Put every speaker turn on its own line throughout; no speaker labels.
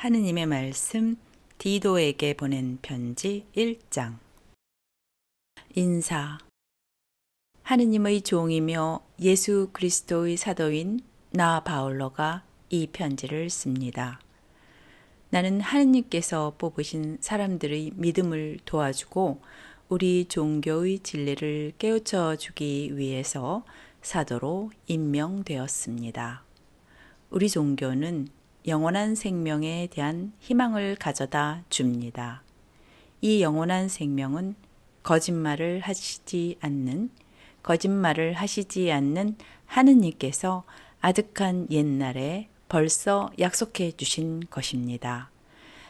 하느님의 말씀 디도에게 보낸 편지 1장. 인사. 하느님의 종이며 예수 그리스도의 사도인 나 바울로가 이 편지를 씁니다. 나는 하느님께서 뽑으신 사람들의 믿음을 도와주고 우리 종교의 진리를 깨우쳐 주기 위해서 사도로 임명되었습니다. 우리 종교는 영원한 생명에 대한 희망을 가져다 줍니다. 이 영원한 생명은 거짓말을 하시지 않는 하느님께서 아득한 옛날에 벌써 약속해 주신 것입니다.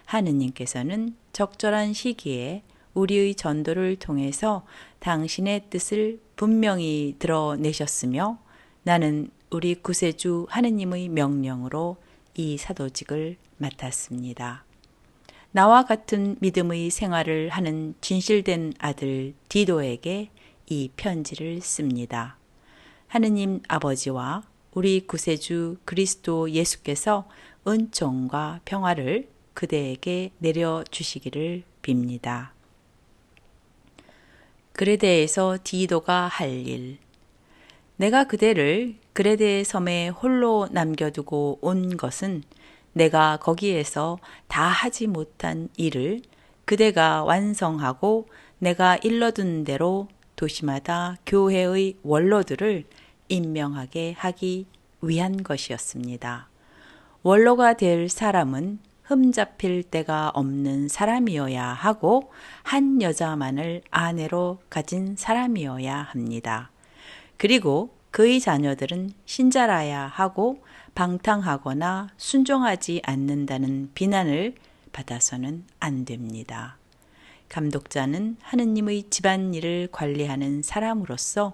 하느님께서는 적절한 시기에 우리의 전도를 통해서 당신의 뜻을 분명히 드러내셨으며 나는 우리 구세주 하느님의 명령으로 이 사도직을 맡았습니다. 나와 같은 믿음의 생활을 하는 진실된 아들 디도에게 이 편지를 씁니다. 하느님 아버지와 우리 구세주 그리스도 예수께서 은총과 평화를 그대에게 내려주시기를 빕니다. 그레데에서 디도가 할 일. 내가 그대를 그레데 섬에 홀로 남겨두고 온 것은 내가 거기에서 다 하지 못한 일을 그대가 완성하고 내가 일러둔 대로 도시마다 교회의 원로들을 임명하게 하기 위한 것이었습니다. 원로가 될 사람은 흠잡힐 데가 없는 사람이어야 하고 한 여자만을 아내로 가진 사람이어야 합니다. 그리고 그의 자녀들은 신자라야 하고 방탕하거나 순종하지 않는다는 비난을 받아서는 안 됩니다. 감독자는 하느님의 집안일을 관리하는 사람으로서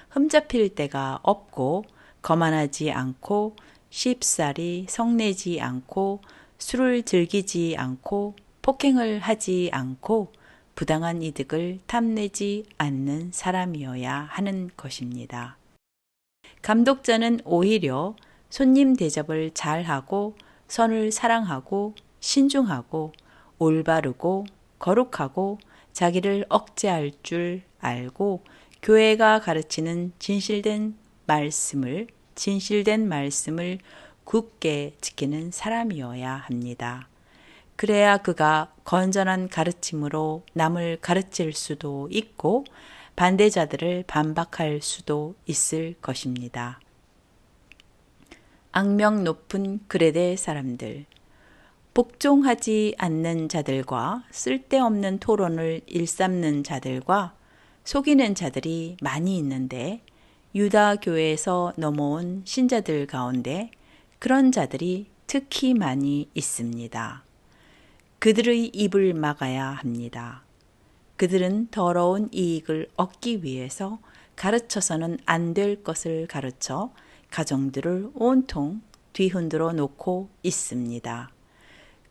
흠잡힐 데가 없고 거만하지 않고 쉽사리 성내지 않고 술을 즐기지 않고 폭행을 하지 않고 부당한 이득을 탐내지 않는 사람이어야 하는 것입니다. 감독자는 오히려 손님 대접을 잘하고 선을 사랑하고 신중하고 올바르고 거룩하고 자기를 억제할 줄 알고 교회가 가르치는 진실된 말씀을 굳게 지키는 사람이어야 합니다. 그래야 그가 건전한 가르침으로 남을 가르칠 수도 있고 반대자들을 반박할 수도 있을 것입니다. 악명 높은 그레데 사람들. 복종하지 않는 자들과 쓸데없는 토론을 일삼는 자들과 속이는 자들이 많이 있는데 유다 교회에서 넘어온 신자들 가운데 그런 자들이 특히 많이 있습니다. 그들의 입을 막아야 합니다. 그들은 더러운 이익을 얻기 위해서 가르쳐서는 안 될 것을 가르쳐 가정들을 온통 뒤흔들어 놓고 있습니다.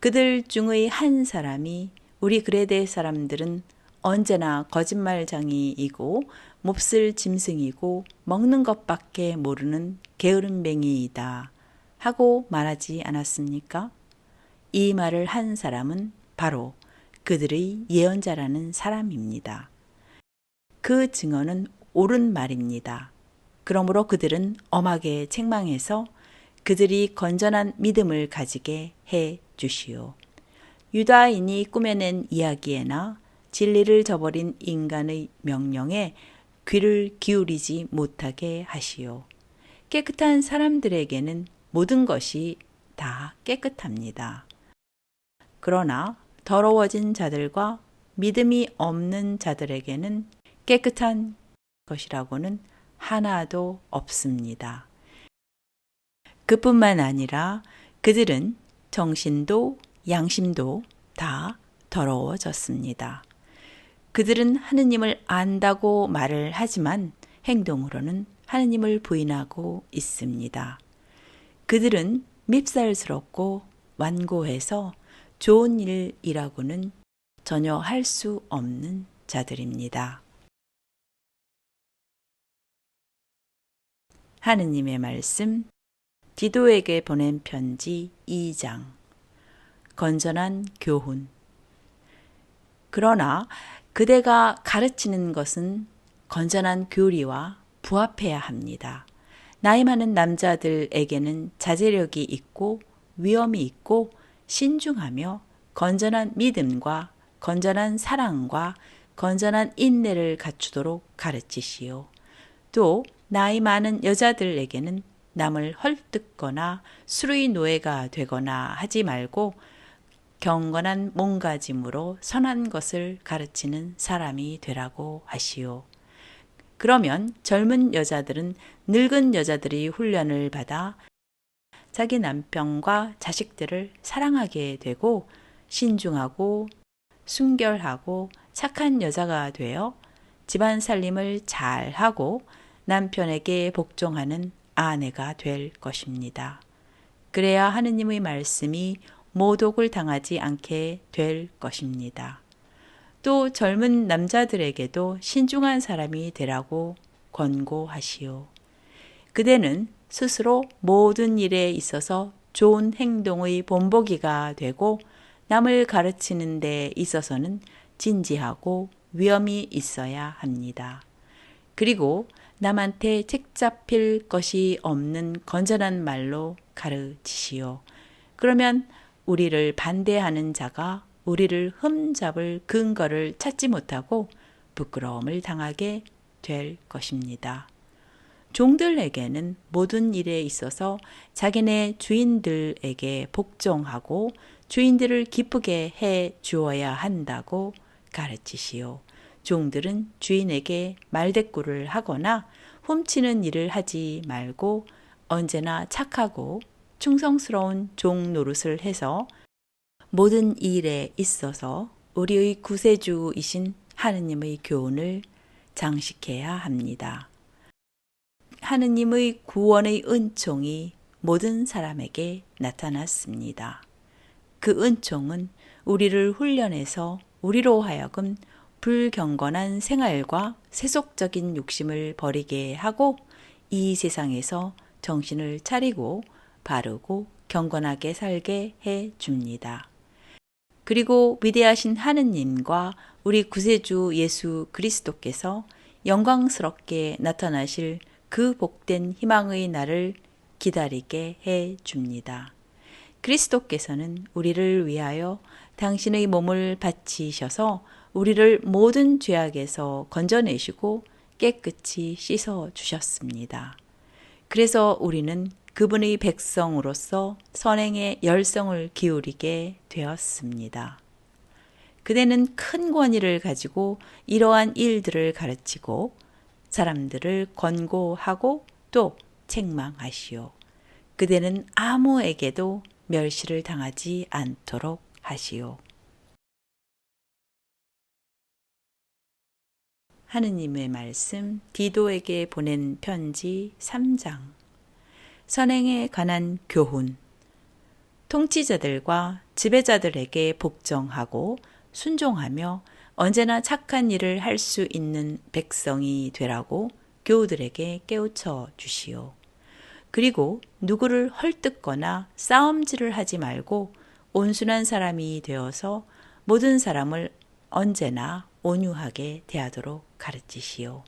그들 중의 한 사람이 우리 그레데 사람들은 언제나 거짓말장이이고 몹쓸 짐승이고 먹는 것밖에 모르는 게으름뱅이이다 하고 말하지 않았습니까? 이 말을 한 사람은 바로 그들의 예언자라는 사람입니다. 그 증언은 옳은 말입니다. 그러므로 그들은 엄하게 책망해서 그들이 건전한 믿음을 가지게 해 주시오. 유다인이 꾸며낸 이야기에나 진리를 저버린 인간의 명령에 귀를 기울이지 못하게 하시오. 깨끗한 사람들에게는 모든 것이 다 깨끗합니다. 그러나 더러워진 자들과 믿음이 없는 자들에게는 깨끗한 것이라고는 하나도 없습니다. 그뿐만 아니라 그들은 정신도 양심도 다 더러워졌습니다. 그들은 하느님을 안다고 말을 하지만 행동으로는 하느님을 부인하고 있습니다. 그들은 밉살스럽고 완고해서 좋은 일이라고는 전혀 할 수 없는 자들입니다. 하느님의 말씀 디도에게 보낸 편지 2장. 건전한 교훈. 그러나 그대가 가르치는 것은 건전한 교리와 부합해야 합니다. 나이 많은 남자들에게는 자제력이 있고 위엄이 있고 신중하며 건전한 믿음과 건전한 사랑과 건전한 인내를 갖추도록 가르치시오. 또 나이 많은 여자들에게는 남을 헐뜯거나 수르의 노예가 되거나 하지 말고 경건한 몸가짐으로 선한 것을 가르치는 사람이 되라고 하시오. 그러면 젊은 여자들은 늙은 여자들이 훈련을 받아 자기 남편과 자식들을 사랑하게 되고 신중하고 순결하고 착한 여자가 되어 집안 살림을 잘하고 남편에게 복종하는 아내가 될 것입니다. 그래야 하느님의 말씀이 모독을 당하지 않게 될 것입니다. 또 젊은 남자들에게도 신중한 사람이 되라고 권고하시오. 그대는 스스로 모든 일에 있어서 좋은 행동의 본보기가 되고 남을 가르치는 데 있어서는 진지하고 위엄이 있어야 합니다. 그리고 남한테 책 잡힐 것이 없는 건전한 말로 가르치시오. 그러면 우리를 반대하는 자가 우리를 흠잡을 근거를 찾지 못하고 부끄러움을 당하게 될 것입니다. 종들에게는 모든 일에 있어서 자기네 주인들에게 복종하고 주인들을 기쁘게 해 주어야 한다고 가르치시오. 종들은 주인에게 말대꾸를 하거나 훔치는 일을 하지 말고 언제나 착하고 충성스러운 종 노릇을 해서 모든 일에 있어서 우리의 구세주이신 하느님의 교훈을 장식해야 합니다. 하느님의 구원의 은총이 모든 사람에게 나타났습니다. 그 은총은 우리를 훈련해서 우리로 하여금 불경건한 생활과 세속적인 욕심을 버리게 하고 이 세상에서 정신을 차리고 바르고 경건하게 살게 해 줍니다. 그리고 위대하신 하느님과 우리 구세주 예수 그리스도께서 영광스럽게 나타나실 그 복된 희망의 날을 기다리게 해 줍니다. 그리스도께서는 우리를 위하여 당신의 몸을 바치셔서 우리를 모든 죄악에서 건져내시고 깨끗이 씻어 주셨습니다. 그래서 우리는 그분의 백성으로서 선행의 열성을 기울이게 되었습니다. 그대는 큰 권위를 가지고 이러한 일들을 가르치고 사람들을 권고하고 또 책망하시오. 그대는 아무에게도 멸시를 당하지 않도록 하시오. 하느님의 말씀 디도에게 보낸 편지 3장. 선행에 관한 교훈. 통치자들과 지배자들에게 복종하고 순종하며 언제나 착한 일을 할 수 있는 백성이 되라고 교우들에게 깨우쳐 주시오. 그리고 누구를 헐뜯거나 싸움질을 하지 말고 온순한 사람이 되어서 모든 사람을 언제나 온유하게 대하도록 가르치시오.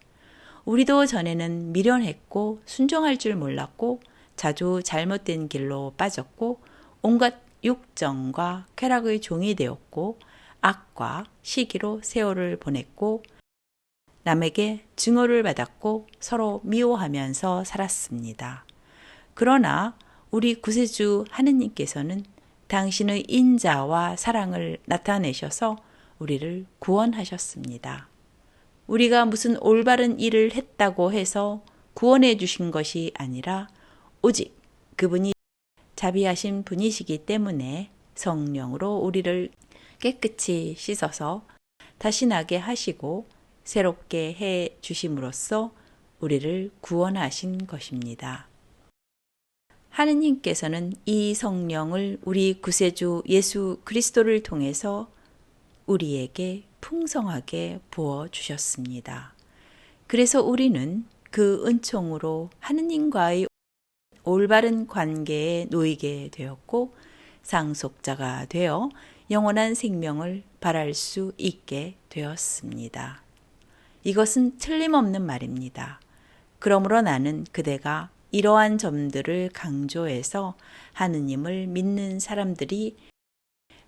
우리도 전에는 미련했고 순종할 줄 몰랐고 자주 잘못된 길로 빠졌고 온갖 육정과 쾌락의 종이 되었고 악과 시기로 세월을 보냈고 남에게 증오를 받았고 서로 미워하면서 살았습니다. 그러나 우리 구세주 하느님께서는 당신의 인자와 사랑을 나타내셔서 우리를 구원하셨습니다. 우리가 무슨 올바른 일을 했다고 해서 구원해 주신 것이 아니라 오직 그분이 자비하신 분이시기 때문에 성령으로 우리를 깨끗이 씻어서 다시 나게 하시고 새롭게 해 주심으로써 우리를 구원하신 것입니다. 하느님께서는 이 성령을 우리 구세주 예수 그리스도를 통해서 우리에게 풍성하게 부어 주셨습니다. 그래서 우리는 그 은총으로 하느님과의 올바른 관계에 놓이게 되었고 상속자가 되어 영원한 생명을 발할 수 있게 되었습니다. 이것은 틀림없는 말입니다. 그러므로 나는 그대가 이러한 점들을 강조해서 하느님을 믿는 사람들이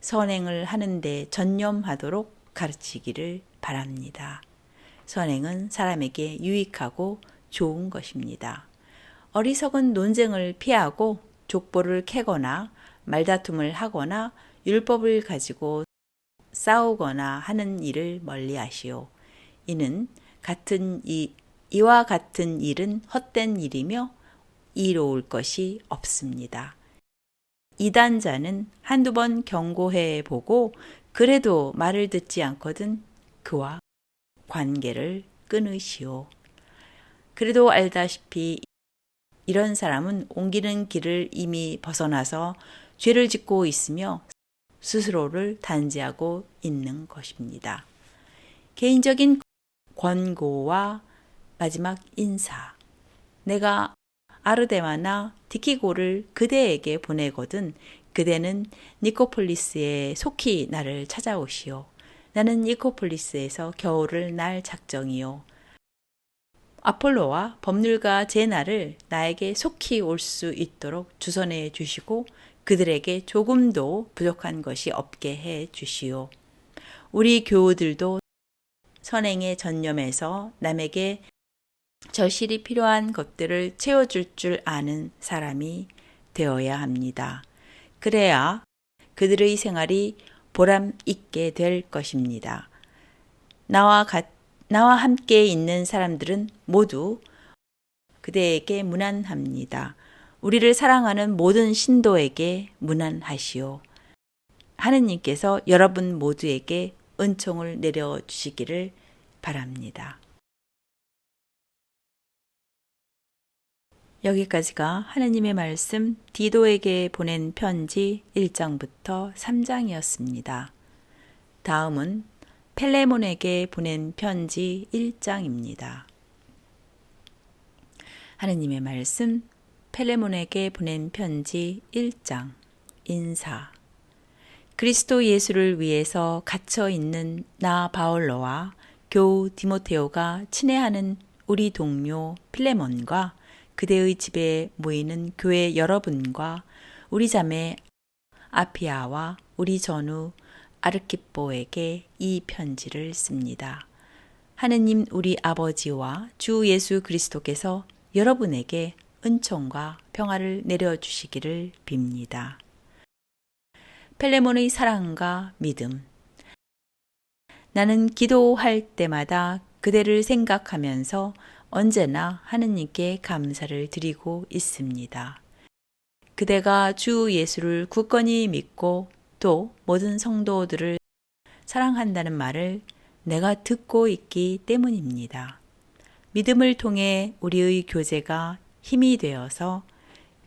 선행을 하는데 전념하도록 가르치기를 바랍니다. 선행은 사람에게 유익하고 좋은 것입니다. 어리석은 논쟁을 피하고 족보를 캐거나 말다툼을 하거나 율법을 가지고 싸우거나 하는 일을 멀리하시오. 이와 같은 일은 헛된 일이며 이로울 것이 없습니다. 이단자는 한두 번 경고해 보고 그래도 말을 듣지 않거든 그와 관계를 끊으시오. 그래도 알다시피 이런 사람은 옮기는 길을 이미 벗어나서 죄를 짓고 있으며 스스로를 단죄하고 있는 것입니다. 개인적인 권고와 마지막 인사. 내가 아르데마나 디키고를 그대에게 보내거든 그대는 니코폴리스에 속히 나를 찾아오시오. 나는 니코폴리스에서 겨울을 날 작정이요. 아폴로와 법률가 제나를 나에게 속히 올 수 있도록 주선해 주시고 그들에게 조금도 부족한 것이 없게 해 주시오. 우리 교우들도 선행에 전념해서 남에게 절실히 필요한 것들을 채워줄 줄 아는 사람이 되어야 합니다. 그래야 그들의 생활이 보람 있게 될 것입니다. 나와 함께 있는 사람들은 모두 그대에게 문안합니다. 우리를 사랑하는 모든 신도에게 문안하시오. 하느님께서 여러분 모두에게 은총을 내려주시기를 바랍니다. 여기까지가 하느님의 말씀 디도에게 보낸 편지 1장부터 3장이었습니다. 다음은 펠레몬에게 보낸 편지 1장입니다. 하느님의 말씀 펠레몬에게 보낸 편지 1장 인사. 그리스도 예수를 위해서 갇혀 있는 나 바울로와 교우 디모데오가 친애하는 우리 동료 필레몬과 그대의 집에 모이는 교회 여러분과 우리 자매 아피아와 우리 전우 아르키뽀에게 이 편지를 씁니다. 하느님 우리 아버지와 주 예수 그리스도께서 여러분에게 은총과 평화를 내려주시기를 빕니다. 펠레몬의 사랑과 믿음. 나는 기도할 때마다 그대를 생각하면서 언제나 하느님께 감사를 드리고 있습니다. 그대가 주 예수를 굳건히 믿고 또 모든 성도들을 사랑한다는 말을 내가 듣고 있기 때문입니다. 믿음을 통해 우리의 교제가 힘이 되어서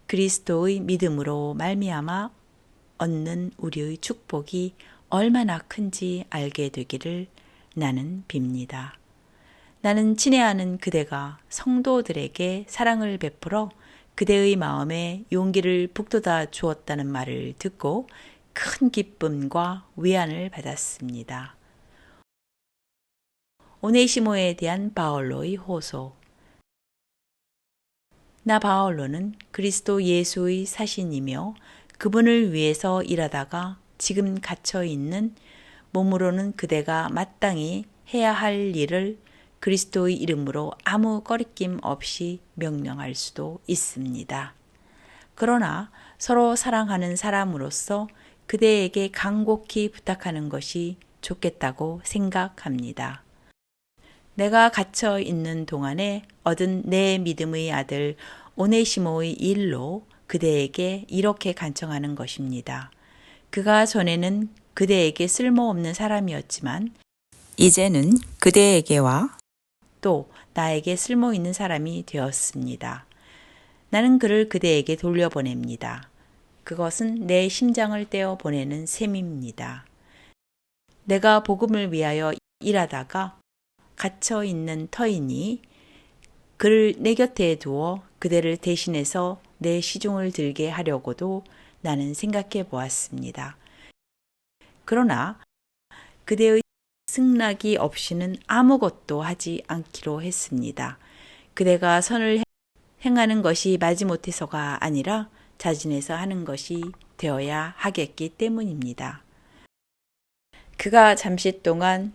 그리스도의 믿음으로 말미암아 얻는 우리의 축복이 얼마나 큰지 알게 되기를 나는 빕니다. 나는 친애하는 그대가 성도들에게 사랑을 베풀어 그대의 마음에 용기를 북돋아 주었다는 말을 듣고 큰 기쁨과 위안을 받았습니다. 오네시모에 대한 바울로의 호소. 나 바울로는 그리스도 예수의 사신이며 그분을 위해서 일하다가 지금 갇혀 있는 몸으로는 그대가 마땅히 해야 할 일을 그리스도의 이름으로 아무 꺼리낌 없이 명령할 수도 있습니다. 그러나 서로 사랑하는 사람으로서 그대에게 간곡히 부탁하는 것이 좋겠다고 생각합니다. 내가 갇혀 있는 동안에 얻은 내 믿음의 아들 오네시모의 일로 그대에게 이렇게 간청하는 것입니다. 그가 전에는 그대에게 쓸모없는 사람이었지만 이제는 그대에게와 또 나에게 쓸모있는 사람이 되었습니다. 나는 그를 그대에게 돌려보냅니다. 그것은 내 심장을 떼어 보내는 셈입니다. 내가 복음을 위하여 일하다가 갇혀 있는 터이니 그를 내 곁에 두어 그대를 대신해서 내 시중을 들게 하려고도 나는 생각해 보았습니다. 그러나 그대의 승낙이 없이는 아무것도 하지 않기로 했습니다. 그대가 선을 행하는 것이 마지못해서가 아니라 자진해서 하는 것이 되어야 하겠기 때문입니다. 그가 잠시 동안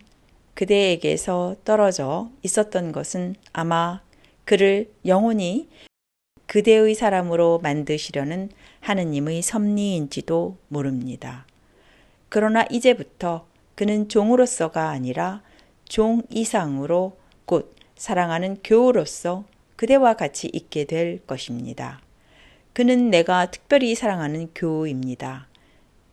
그대에게서 떨어져 있었던 것은 아마 그를 영원히 그대의 사람으로 만드시려는 하느님의 섭리인지도 모릅니다. 그러나 이제부터 그는 종으로서가 아니라 종 이상으로 곧 사랑하는 교우로서 그대와 같이 있게 될 것입니다. 그는 내가 특별히 사랑하는 교우입니다.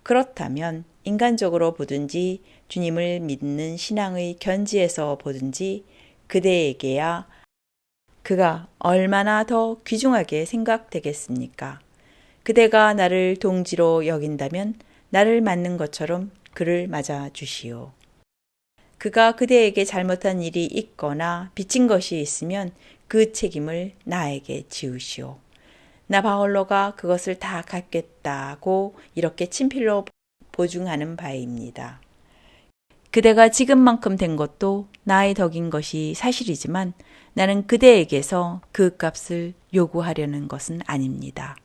그렇다면 인간적으로 보든지 주님을 믿는 신앙의 견지에서 보든지 그대에게야 그가 얼마나 더 귀중하게 생각되겠습니까? 그대가 나를 동지로 여긴다면 나를 맞는 것처럼 그를 맞아 주시오. 그가 그대에게 잘못한 일이 있거나 빚진 것이 있으면 그 책임을 나에게 지우시오. 나 바울로가 그것을 다 갚겠다고 이렇게 친필로 보증하는 바입니다. 그대가 지금만큼 된 것도 나의 덕인 것이 사실이지만 나는 그대에게서 그 값을 요구하려는 것은 아닙니다.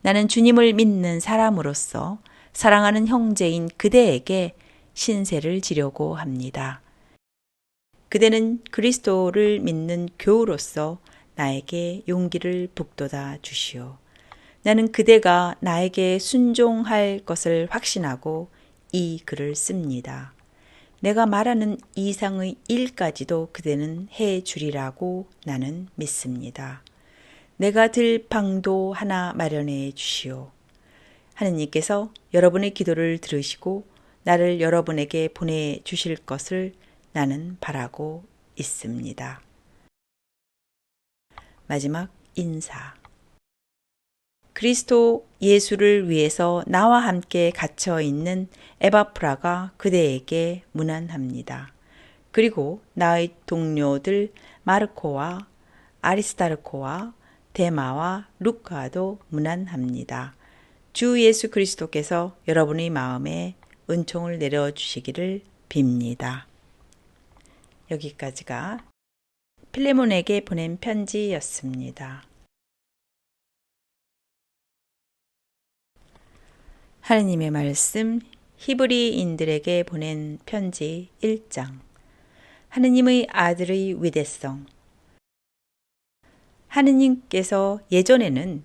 나는 주님을 믿는 사람으로서 사랑하는 형제인 그대에게 신세를 지려고 합니다. 그대는 그리스도를 믿는 교우로서 나에게 용기를 북돋아 주시오. 나는 그대가 나에게 순종할 것을 확신하고 이 글을 씁니다. 내가 말하는 이상의 일까지도 그대는 해 주리라고 나는 믿습니다. 내가 들 방도 하나 마련해 주시오. 하느님께서 여러분의 기도를 들으시고 나를 여러분에게 보내주실 것을 나는 바라고 있습니다. 마지막 인사. 그리스도 예수를 위해서 나와 함께 갇혀 있는 에바프라가 그대에게 문안합니다. 그리고 나의 동료들 마르코와 아리스타르코와 데마와 루카도 문안합니다. 주 예수 그리스도께서 여러분의 마음에 은총을 내려주시기를 빕니다. 여기까지가 필레몬에게 보낸 편지였습니다. 하느님의 말씀 히브리인들에게 보낸 편지 1장. 하느님의 아들의 위대성. 하느님께서 예전에는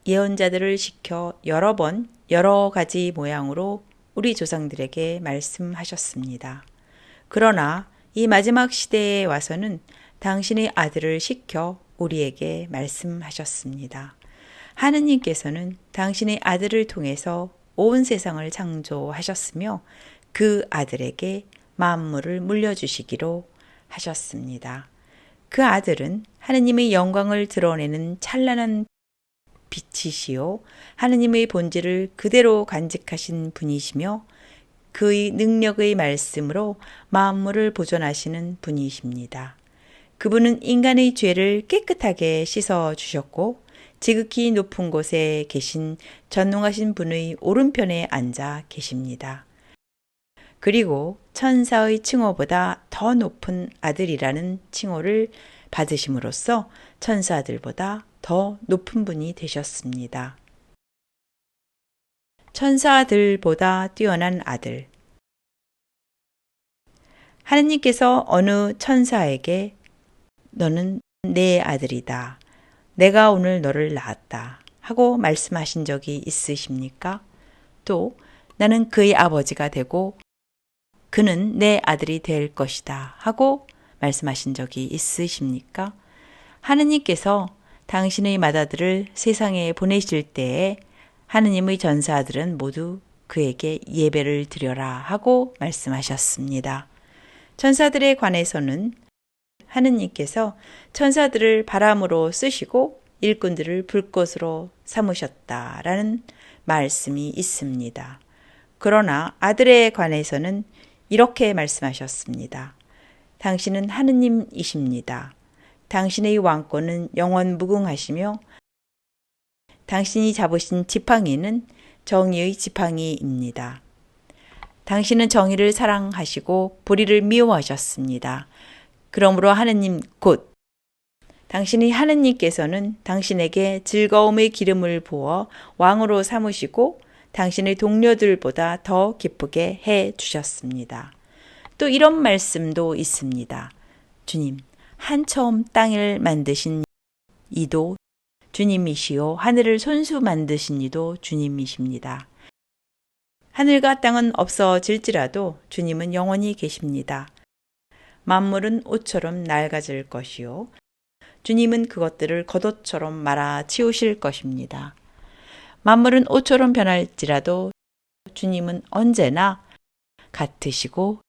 예언자들을 시켜 여러 번 여러 가지 모양으로 우리 조상들에게 말씀하셨습니다. 그러나 이 마지막 시대에 와서는 당신의 아들을 시켜 우리에게 말씀하셨습니다. 하느님께서는 당신의 아들을 통해서 온 세상을 창조하셨으며 그 아들에게 만물을 물려주시기로 하셨습니다. 그 아들은 하느님의 영광을 드러내는 찬란한 빛이시요 하느님의 본질을 그대로 간직하신 분이시며 그의 능력의 말씀으로 만물을 보존하시는 분이십니다. 그분은 인간의 죄를 깨끗하게 씻어 주셨고 지극히 높은 곳에 계신 전능하신 분의 오른편에 앉아 계십니다. 그리고 천사의 칭호보다 더 높은 아들이라는 칭호를 받으심으로써 천사들보다 더 높은 분이 되셨습니다. 천사들보다 뛰어난 아들. 하느님께서 어느 천사에게 너는 내 아들이다. 내가 오늘 너를 낳았다. 하고 말씀하신 적이 있으십니까? 또 나는 그의 아버지가 되고 그는 내 아들이 될 것이다. 하고 말씀하신 적이 있으십니까? 하느님께서 당신의 맏아들을 세상에 보내실 때에 하느님의 전사들은 모두 그에게 예배를 드려라 하고 말씀하셨습니다. 천사들에 관해서는 하느님께서 천사들을 바람으로 쓰시고 일꾼들을 불꽃으로 삼으셨다라는 말씀이 있습니다. 그러나 아들에 관해서는 이렇게 말씀하셨습니다. 당신은 하느님이십니다. 당신의 왕권은 영원 무궁하시며 당신이 잡으신 지팡이는 정의의 지팡이입니다. 당신은 정의를 사랑하시고 불의를 미워하셨습니다. 그러므로 하느님 곧 당신이 하느님께서는 당신에게 즐거움의 기름을 부어 왕으로 삼으시고 당신의 동료들보다 더 기쁘게 해 주셨습니다. 또 이런 말씀도 있습니다. 주님, 한 처음 땅을 만드신 이도 주님이시요 하늘을 손수 만드신 이도 주님이십니다. 하늘과 땅은 없어질지라도 주님은 영원히 계십니다. 만물은 옷처럼 낡아질 것이요 주님은 그것들을 겉옷처럼 말아 치우실 것입니다. 만물은 옷처럼 변할지라도 주님은 언제나 같으시고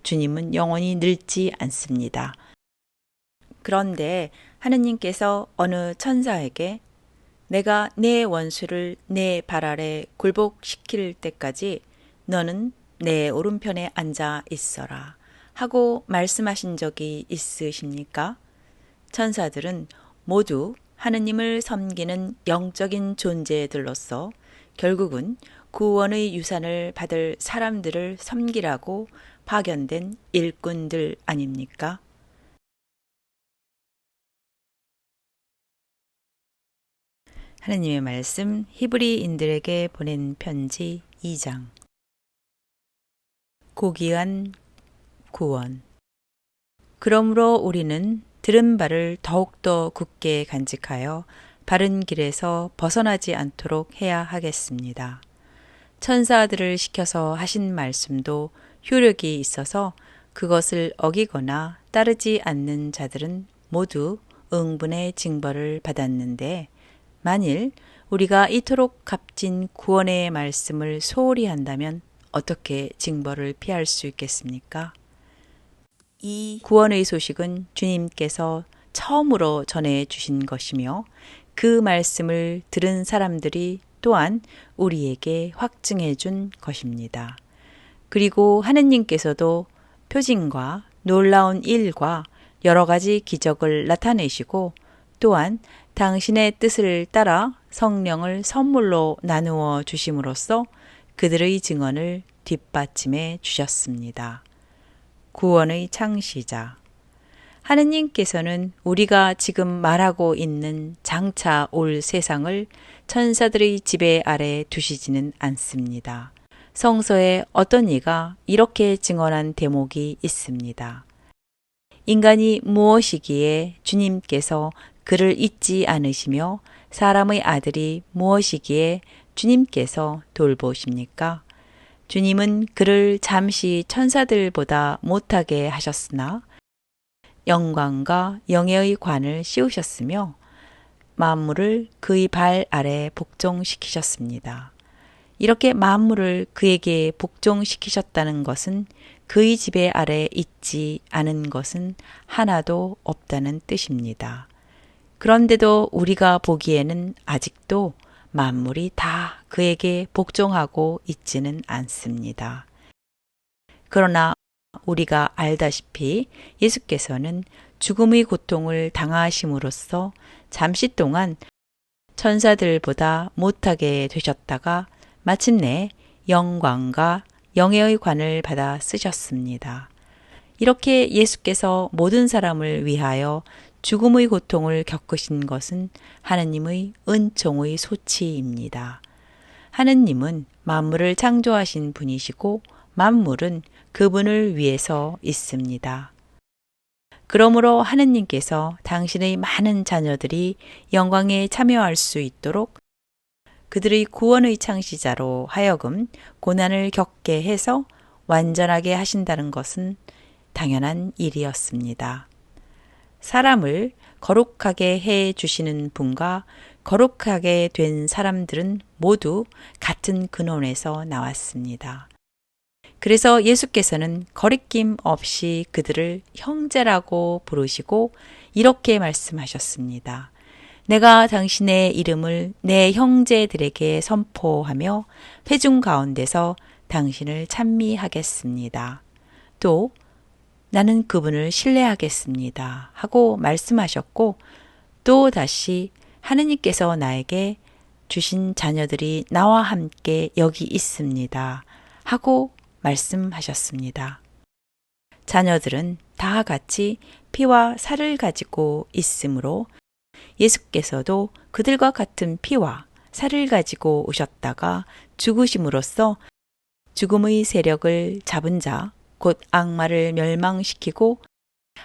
주님은 영원히 늙지 않습니다. 그런데 하느님께서 어느 천사에게 내가 내 원수를 내 발 아래 굴복시킬 때까지 너는 내 오른편에 앉아 있어라 하고 말씀하신 적이 있으십니까? 천사들은 모두 하느님을 섬기는 영적인 존재들로서 결국은 구원의 유산을 받을 사람들을 섬기라고 파견된 일꾼들 아닙니까? 하느님의 말씀 히브리인들에게 보낸 편지 2장 고귀한 구원. 그러므로 우리는 들은 바를 더욱더 굳게 간직하여 바른 길에서 벗어나지 않도록 해야 하겠습니다. 천사들을 시켜서 하신 말씀도 효력이 있어서 그것을 어기거나 따르지 않는 자들은 모두 응분의 징벌을 받았는데 만일 우리가 이토록 값진 구원의 말씀을 소홀히 한다면 어떻게 징벌을 피할 수 있겠습니까? 이 구원의 소식은 주님께서 처음으로 전해 주신 것이며 그 말씀을 들은 사람들이 또한 우리에게 확증해 준 것입니다. 그리고 하느님께서도 표징과 놀라운 일과 여러 가지 기적을 나타내시고 또한 당신의 뜻을 따라 성령을 선물로 나누어 주심으로써 그들의 증언을 뒷받침해 주셨습니다. 구원의 창시자. 하느님께서는 우리가 지금 말하고 있는 장차 올 세상을 천사들의 지배 아래 두시지는 않습니다. 성서에 어떤 이가 이렇게 증언한 대목이 있습니다. 인간이 무엇이기에 주님께서 그를 잊지 않으시며 사람의 아들이 무엇이기에 주님께서 돌보십니까? 주님은 그를 잠시 천사들보다 못하게 하셨으나 영광과 영예의 관을 씌우셨으며 만물을 그의 발 아래 복종시키셨습니다. 이렇게 만물을 그에게 복종시키셨다는 것은 그의 지배 아래 있지 않은 것은 하나도 없다는 뜻입니다. 그런데도 우리가 보기에는 아직도 만물이 다 그에게 복종하고 있지는 않습니다. 그러나 우리가 알다시피 예수께서는 죽음의 고통을 당하심으로써 잠시 동안 천사들보다 못하게 되셨다가 마침내 영광과 영예의 관을 받아 쓰셨습니다. 이렇게 예수께서 모든 사람을 위하여 죽음의 고통을 겪으신 것은 하느님의 은총의 소치입니다. 하느님은 만물을 창조하신 분이시고 만물은 그분을 위해서 있습니다. 그러므로 하느님께서 당신의 많은 자녀들이 영광에 참여할 수 있도록 그들의 구원의 창시자로 하여금 고난을 겪게 해서 완전하게 하신다는 것은 당연한 일이었습니다. 사람을 거룩하게 해 주시는 분과 거룩하게 된 사람들은 모두 같은 근원에서 나왔습니다. 그래서 예수께서는 거리낌 없이 그들을 형제라고 부르시고 이렇게 말씀하셨습니다. 내가 당신의 이름을 내 형제들에게 선포하며 회중 가운데서 당신을 찬미하겠습니다. 또 나는 그분을 신뢰하겠습니다. 하고 말씀하셨고 또 다시 하느님께서 나에게 주신 자녀들이 나와 함께 여기 있습니다. 하고 말씀하셨습니다. 자녀들은 다 같이 피와 살을 가지고 있으므로 예수께서도 그들과 같은 피와 살을 가지고 오셨다가 죽으심으로써 죽음의 세력을 잡은 자, 곧 악마를 멸망시키고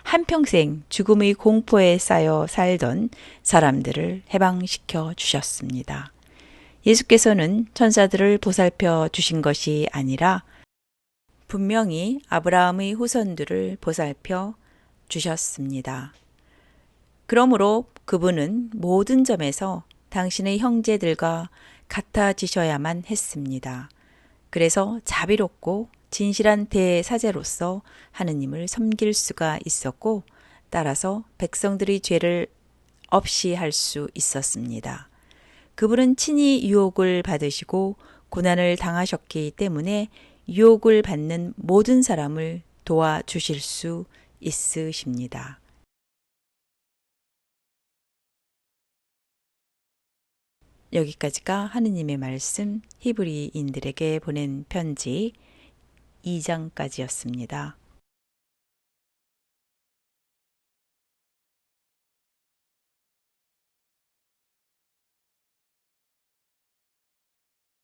한평생 죽음의 공포에 쌓여 살던 사람들을 해방시켜 주셨습니다. 예수께서는 천사들을 보살펴 주신 것이 아니라 분명히 아브라함의 후손들을 보살펴 주셨습니다. 그러므로 그분은 모든 점에서 당신의 형제들과 같아지셔야만 했습니다. 그래서 자비롭고 진실한 대사제로서 하느님을 섬길 수가 있었고, 따라서 백성들의 죄를 없이 할 수 있었습니다. 그분은 친히 유혹을 받으시고 고난을 당하셨기 때문에 유혹을 받는 모든 사람을 도와주실 수 있으십니다. 여기까지가 하느님의 말씀 히브리인들에게 보낸 편지 2장까지였습니다.